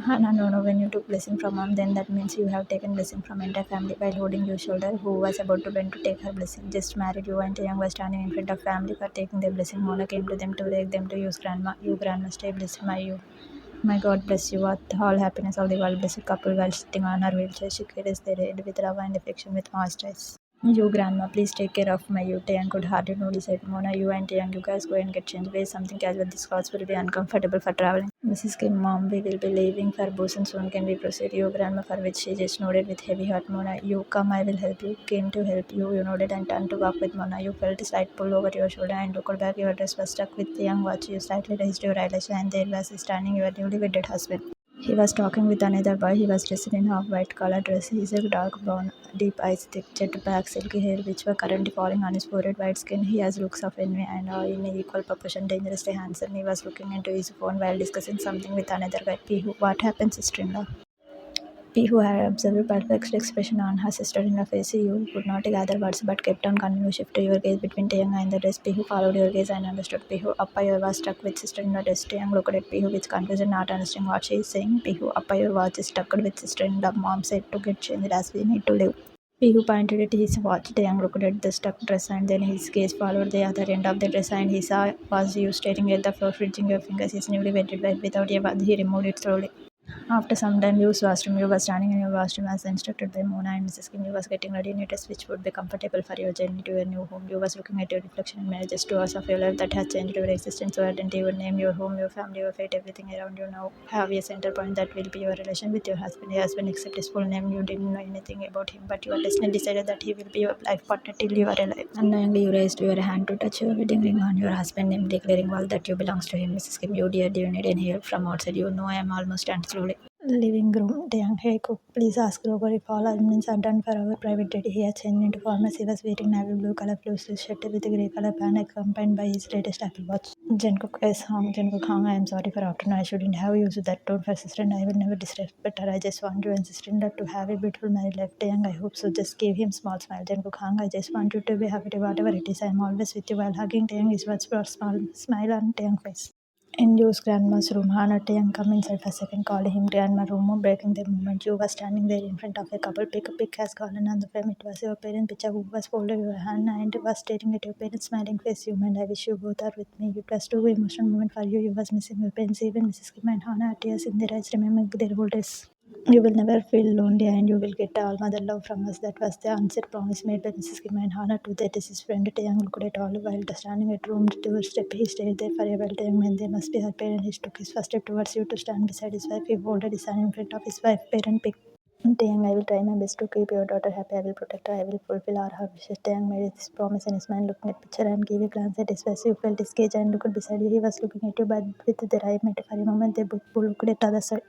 Hannah, no, when you took blessing from mom, then that means you have taken blessing from entire family while holding your shoulder, who was about to bend to take her blessing. Just married you and Taehyung was standing in front of family for taking their blessing. Mona came to them to beg them to use grandma. You grandma stay blessed by you. My God bless you with all happiness of the world. Blessed couple while sitting on her wheelchair. She carries their head with love and affection with moist eyes. You grandma, please take care of my you. Taehyung could hardly notice said Mona, you and Taehyung, you guys go and get changed. Wear something casual. This clothes will be uncomfortable for traveling. Mrs. Kim, mom, we will be leaving for Busan soon. Can we proceed? You grandma, for which she just nodded with heavy heart. Mona, you come, I will help you. Came to help you. You nodded and turned to walk with Mona. You felt a slight pull over your shoulder and looked back. Your dress was stuck with the young watch. You slightly raised your eyelash and there was standing your newly wedded husband. He was talking with another boy. He was dressed in half-white color dress. His dark brown, deep eyes, thick jet black silky hair, which were currently falling on his forehead, white skin. He has looks of envy and in equal proportion dangerously handsome. He was looking into his phone while discussing something with another guy. Pihu, what happened, sister-in-law? Pihu had observed a perplexed expression on her sister-in-law's face. You could not gather words, but kept on continuing to shift your gaze between Taehyung and the dress. Pihu followed your gaze and understood. Pihu, Appa, was struck with sister-in-law dress. Taehyung looked at Pihu with confusion, not understanding what she is saying. Pihu, Appa, was stuck with sister-in-law. Mom said to get changed as we need to live. Pihu pointed at his watch. Taehyung looked at the stuck dress and then his gaze followed the other end of the dress and he saw was you staring at the floor, freezing your fingers. His newly wedded wife without a word. He removed it slowly. After some time, used washroom. You were standing in your washroom as instructed by Mona and Mrs. Kim. You was getting ready in a dress which would be comfortable for your journey to your new home. You was looking at your reflection in mirror, just 2 hours of your life that has changed your existence, your identity, your name, your home, your family, your fate, everything around you now have a center point that will be your relation with your husband. Your husband, except his full name, you didn't know anything about him, but your destiny decided that he will be your life partner till you are alive. Unknowingly, you raised your hand to touch your wedding ring on your husband's name, declaring all that you belongs to him. Mrs. Kim, you dear, do you need any help from outside? You know I am almost done slowly. Living room. Taehyung, hey cook, please ask Roger if all arrangements are done for our private date. He has changed into formals. He was wearing navy blue color blue shirt with a grey color pant accompanied by his latest Apple Watch. Jungkook is hung. Jungkook hung. I am sorry for afternoon. I shouldn't have used that tone for sister and I will never disrespect her. I just want you and sister-in-law to have a beautiful married life. Taehyung, I hope so. Just give him small smile. Jungkook hung. I just want you to be happy whatever it is. I am always with you while hugging Taehyung. Is what brought small smile on Taehyung's face. In Joe's grandma's room, Hannah Taehyung come inside for a second, calling him grandma room, breaking the moment. You was standing there in front of a couple. Pick has fallen on the frame. It was your parent picture who was folded your hand and was staring at your parents' smiling face. You and I wish you both are with me. It was too emotional moment for you. You was missing your parents. Even Mrs. Kim and Hannah, tears in their eyes, remembering their old days. You will never feel lonely and you will get all mother love from us. That was the unsaid promise made by Mrs. Kim and Hannah to their deceased friend. Taehyung looked at all while standing at room doorstep. He stayed there for a while. Taehyung meant they must be her parent. He took his first step towards you to stand beside his wife. He folded his hand in front of his wife. Parent picked. Taehyung, I will try my best to keep your daughter happy. I will protect her. I will fulfill all her wishes. Taehyung made this promise in his mind, looking at picture and gave a glance at his face. You felt his gaze and looked beside you. He was looking at you, but with their eye met for a moment. They both looked at the other side.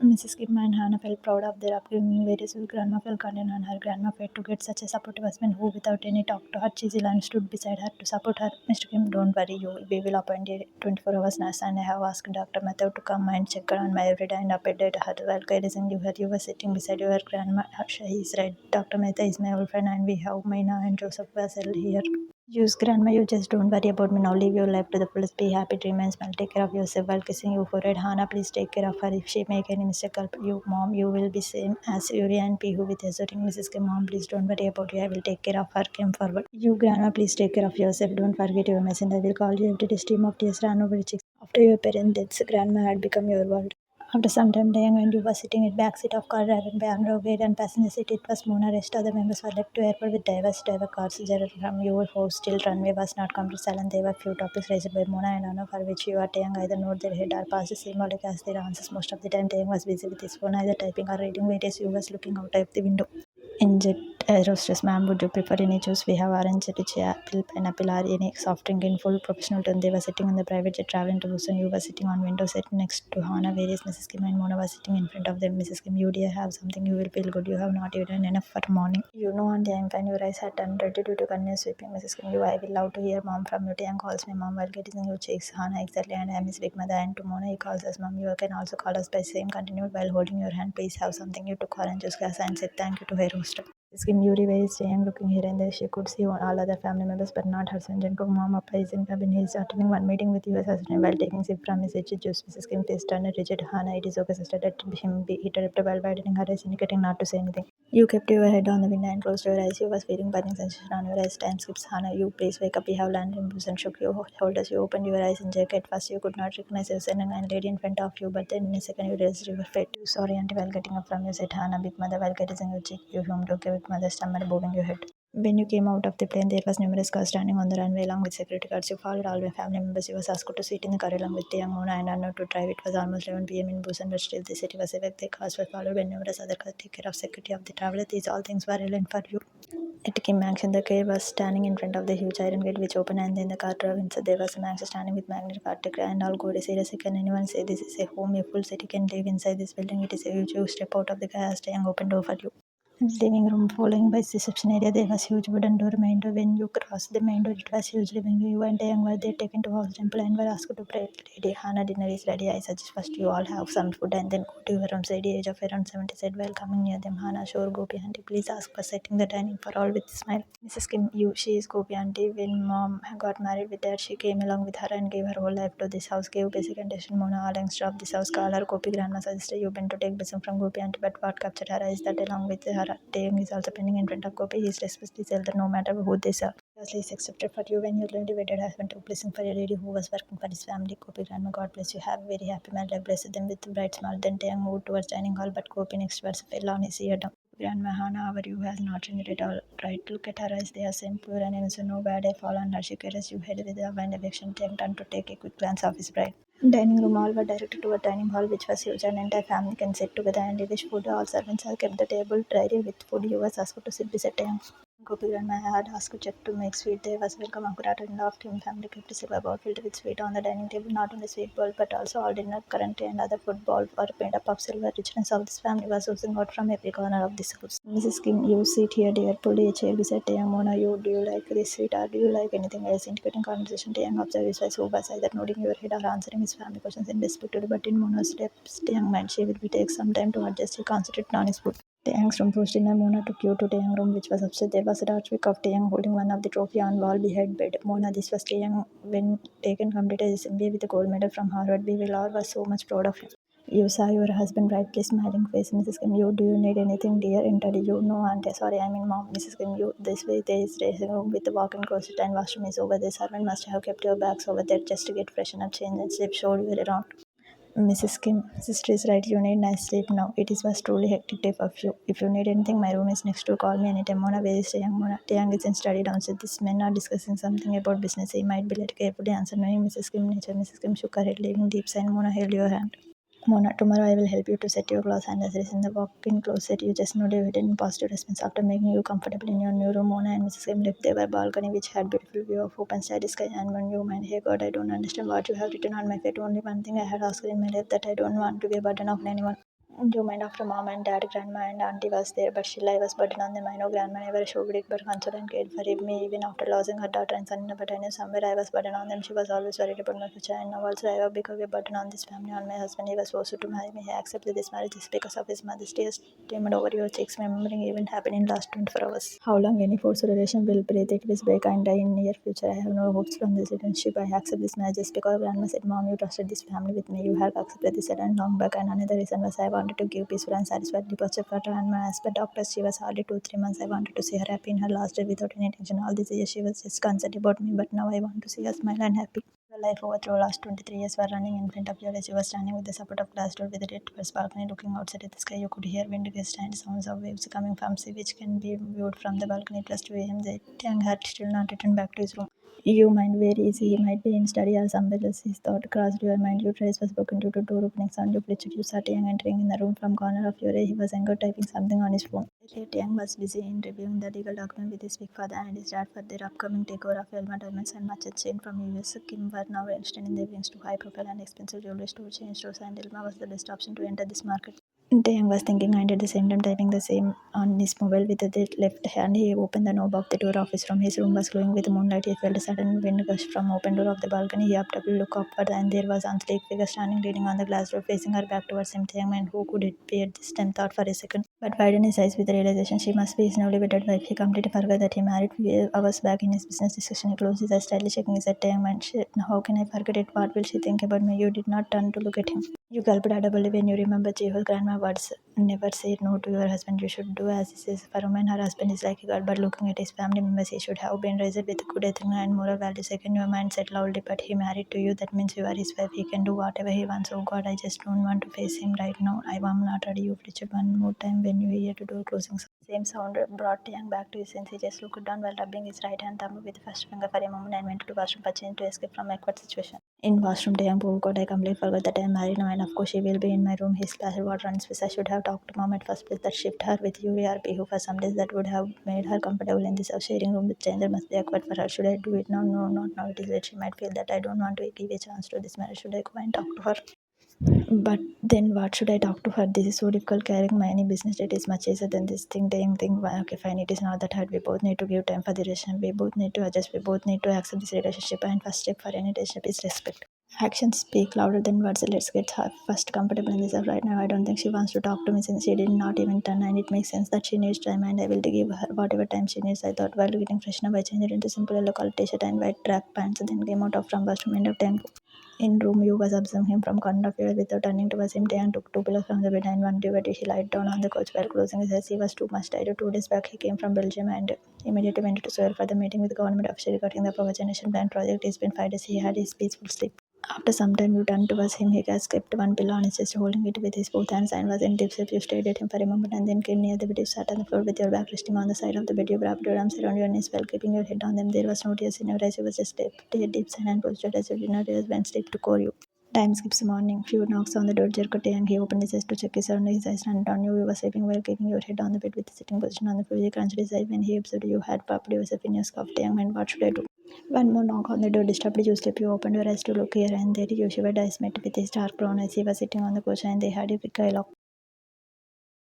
Mrs. Kim and Hannah felt proud of their upbringing, whereas her grandma felt content on her grandma felt to get such a supportive husband who, without any talk to her, cheesy line stood beside her to support her. Mr. Kim, don't worry, we will appoint a 24 hours nurse and I have asked Dr. Mathav to come and check her on my every day and update her while caressing you. You were sitting beside your grandma. He is right. Dr. Mehta is my old friend and we have Maina and Joseph was here. Use grandma, you just don't worry about me now. Live your life to the fullest. Be happy, dream and smile. Take care of yourself while kissing you forehead. Hannah, please take care of her. If she make any mistake, help you, mom, you will be same as Yuri and Pihu with asserting Mrs. Kim. Mom, please don't worry about you. I will take care of her. Came forward. You, grandma, please take care of yourself. Don't forget your message. I will call you every day. Stream of tears ran over your cheeks. After your parents' deaths, grandma had become your world. After some time, Taehyung and you were sitting in back seat of car driven by Amro Wade and passenger seat. It was Mona. Rest of the members were left to airport with diverse cars. Gerald from your house still runway was not complete silent. There were few topics raised by Mona and Anna for which you are Taehyung either nod their head or pass the symbolic as their answers. Most of the time, Taehyung was busy with his phone, either typing or reading, whereas you was looking out of the window. In jet roasters, ma'am, would you prefer any juice? We have orange, lychee, apple, pineapple, or any soft drink in full professional tone. They were sitting on the private jet traveling to Busan. You were sitting on window seat next to Hana, whereas Mrs. Kim and Mona were sitting in front of them. Mrs. Kim, you dear have something, you will feel good. You have not eaten enough for morning. You know on time when your eyes had turned ready due to continuous sweeping. Mrs. Kim, I will love to hear mom from you. Taehyung calls me mom while getting your cheeks. Hana, exactly, and I am his big mother. And to Mona, he calls us mom. You can also call us by same continued while holding your hand. Please have something. You took orange juice glass and said thank you to her host. Skim Yuri is staying looking here and there. She could see all other family members, but not her son. Jungkook mom Appa is in cabin. He is attending one meeting with US husband while taking sip from his juice. Mrs. Kim face turned rigid. Hana, it is okay, sister. Let him be interrupted while widening her eyes, indicating not to say anything. You kept your head on the window and closed your eyes. You was feeling burning sensation on your eyes. Time skips. Hana, you please wake up. We have landed in Busan. Shook your shoulders. You opened your eyes in jacket. At first, you could not recognize your son and lady in front of you, but then in a second, you realized you were fate. You sorry, auntie, while getting up from your seat. Hana, big mother, while caressing your cheek. You hummed, okay, big mother, stammered, bobbing your head. When you came out of the plane, there was numerous cars standing on the runway along with security guards. You followed all your family members. You was asked to sit in the car along with the young Mona and Anna to drive. It was almost 11 p.m. in Busan, but still the city was awake. The cars were followed by numerous other cars to take care of security of the traveler. These all things were relevant for you. At Kim Mansion, the car was standing in front of the huge iron gate which opened, and then the car drove inside. There was a Mansion standing with magnet cartic and all good. Seriously, can anyone say this is a home? A full city can live inside this building. It is a huge. You step out of the car as the young open door for you. Living room following by reception area, there was huge wooden door, main door. When you crossed the main door, it was huge living room. You and Taehyung were there taken to house temple and were asked to pray. Lady Hana, dinner is ready. I suggest first you all have some food and then go to your rooms. Lady age of around 70 said while coming near them. Hana, sure, Gopi auntie, please ask for setting the dining for all with a smile. Mrs. Kim, she is Gopi auntie. When mom got married with dad, she came along with her and gave her whole life to this house. Gave basic condition Mona all youngster of this house. Call her Gopi grandma suggested you been to take blessing from Gopi auntie, but what captured her eyes that along with her Taehyung is also pending in front of Gopi. He is respects his elder no matter who they serve. Lastly, is accepted for you when your lady wedded husband took blessing for a lady who was working for his family. Gopi grandma, God bless you. Have a very happy marriage life. Blessed them with a bright smile. Then Taehyung moved towards dining hall, but Gopi next words fell on his ear down. Grandma Hana, our you has not changed at all. Right, look at her eyes, they are same pure and innocent. No bad I fall on her. She carries you head with love and affection. Taehyung turned to take a quick glance of his bride. Dining room all were directed toward dining hall, which was huge, and entire family can sit together and relish food. All servants have kept the table ready with food. You was asked to sit beside Taehyung. Gopi grandma had asked Check to make sweet. There was welcome Ankurat and of Kim family kept a silver bowl filled with sweet on the dining table. Not only sweet bowl, but also all dinner, current and other food bowl were made up of silver. Richness of this family was oozing out from every corner of this house. Mrs. Kim, you sit here, dear. Pulled a chair beside Taehyung. Mona, do you like this sweet or do you like anything else? Indicating conversation, Taehyung observed his wife who was either nodding your head or answering his family questions in respectfully. But in Mona's steps, Taehyung mind she will be take some time to adjust. He concentrated on his food. Taehyung's room post dinner. Mona took you to Taehyung room, which was upstairs. There was a large pic of Taehyung holding one of the trophy on wall behind bed. Mona, this was Taehyung when taken completed his MBA with a gold medal from Harvard. We will all was so much proud of him. You saw your husband brightly smiling face. Mrs. Kim, do you need anything, dear? Entered you. No, auntie. Sorry, I mean mom. Mrs. Kim, this way there is dressing room with a walk-in closet and washroom is over there. Servant must have kept your bags over there just to get freshen up, change and sleep. Showed you around. Mrs. Kim, sister is right. You need nice sleep now. It is was truly hectic day for you. If you need anything, my room is next door. Call me anytime. Mona, where is Taehyung? Mona, Taehyung is in study downstairs. This men are discussing something about business. He might be let carefully answer. Knowing Mrs. Kim nature, Mrs. Kim shook her head, leaving deep sigh. Mona held your hand. Mona, tomorrow I will help you to set your clothes and accessories in the walk-in closet. You just know David in positive response after making you comfortable in your new room. Mona and Mrs. Kim left their balcony, which had beautiful view of open starry sky. And when you mind, hey God, I don't understand what you have written on my fate. Only one thing I had asked in my life that I don't want to be a burden of anyone. You mind after mom and dad, grandma and auntie was there, but still I was burden on them. I know grandma never showed it, but consoled and cared for me even after losing her daughter and son. But I knew somewhere I was burden on them. She was always worried about my future, and now also I have become a burden on this family, on my husband. He was forced to marry me. He accepted this marriage just because of his mother's tears streamed over your cheeks. Remembering event happened in last 24 hours. How long any forced relation will breathe? It will break and die in near future. I have no hopes from this relationship. I accept this marriage just because grandma said, Mom, you trusted this family with me. You have accepted this and long back. And another reason was I wanted to give peaceful and satisfied departure for her and my as per doctors. She was hardly 2-3 months. I wanted to see her happy in her last day without any tension. All these years she was just concerned about me, but now I want to see her smile and happy. Your life over through last 23 years were running in front of your eyes. You were standing with the support of glass door with a red towards balcony looking outside at the sky. You could hear wind gusts and sounds of waves coming from sea which can be viewed from the balcony. Plus 2 a.m. The young had still not returned back to his room. You mind where is he? He might be in study or somewhere else. His thought crossed your mind. Your trace was broken due to door opening sound. You flinched. You saw Taehyung entering in the room from corner of your eye. He was anger typing something on his phone. Taehyung was busy in reviewing the legal document with his big father and his dad for their upcoming takeover of Elma Diamonds and Matcha chain from US. Kim were now extending their wings to high profile and expensive jewelry store chain stores, and Elma was the best option to enter this market. Taehyung was thinking and at the same time typing the same on his mobile with the left hand. He opened the knob of the door of his room. His room was glowing with moonlight. He felt a sudden wind gush from open door of the balcony. He upped to look upward and there was a sleek figure standing leaning on the glass door facing her back towards him. Taehyung, and who could it be at this time? Thought for a second. but widened his eyes with the realization she must be his newly wedded wife. He completely forgot that he married few hours back in his business discussion. He closed his eyes, slightly shaking his head. Taehyung mind, shit, how can I forget it? What will she think about me? You did not turn to look at him. You gulped audibly when you remember Jiho's grandma words. Never say no to your husband. You should do as he says. For a woman, her husband is like a god, but looking at his family members, he should have been raised with good ethics and moral values. Second, your mind said loudly, but he married to you. That means you are his wife. He can do whatever he wants. Oh God, I just don't want to face him right now. I am not ready. You flinched one more time when you hear the door closing. Same sound brought Taehyung back to his senses. He just looked down while rubbing his right hand thumb with the first finger for a moment and went to the washroom for change to escape from awkward situation. In washroom, Taehyung, oh God, I completely forgot that I am married now, and of course she will be in my room. His splashed water on his face. I should have talked to mom at first place. That shift her with URP, who for some days that would have made her comfortable in this sharing room with stranger must be awkward for her. Should I do it now? No, not now. It is late. She might feel that I don't want to give a chance to this marriage. Should I go and talk to her? But then what should I talk to her? This is so difficult carrying my any business. It is much easier than this thing. Okay, fine. It is not that hard. We both need to give time for the relationship. We both need to adjust. We both need to accept this relationship. And first step for any relationship is respect. Actions speak louder than words. Let's get her first comfortable in this. Right now, I don't think she wants to talk to me since she did not even turn, and it makes sense that she needs time, and I will give her whatever time she needs. I thought while getting freshen up, I changed it into simple yellow color t-shirt and white track pants, then came out of from washroom end of time. In room, you was observing him from corner of your eye without turning towards him. Taehyung took two pillows from the bed and one duvet. He lied down on the couch while closing his eyes. He was too much tired. 2 days back, he came from Belgium and immediately went to Seoul for the meeting with the government official regarding the Power Generation Plan project. It's been 5 days. He had his peaceful sleep. After some time, you turned towards him. He has kept one pillow on his chest, holding it with his both hands, and was in deep sleep. You stared at him for a moment and then came near the bed. You sat on the floor with your back resting on the side of the bed. You wrapped your arms around your knees while keeping your head on them. There was no tears in your eyes. You was just deep sigh and posture as you did not realize when sleep took over you. Time skips morning. Few knocks on the door. Jerked and he opened his eyes to check his surroundings. His eyes landed on you. You were sleeping while keeping your head on the bed with the sitting position on the floor. He crunched his eyes when he observed you had popped yourself in your scuffed young mind. What should I do? One more knock on the door disturbed you sleep. You opened your eyes to look here and there. You shivered eyes met with his dark brown eyes. He was sitting on the couch and they had a big eye lock.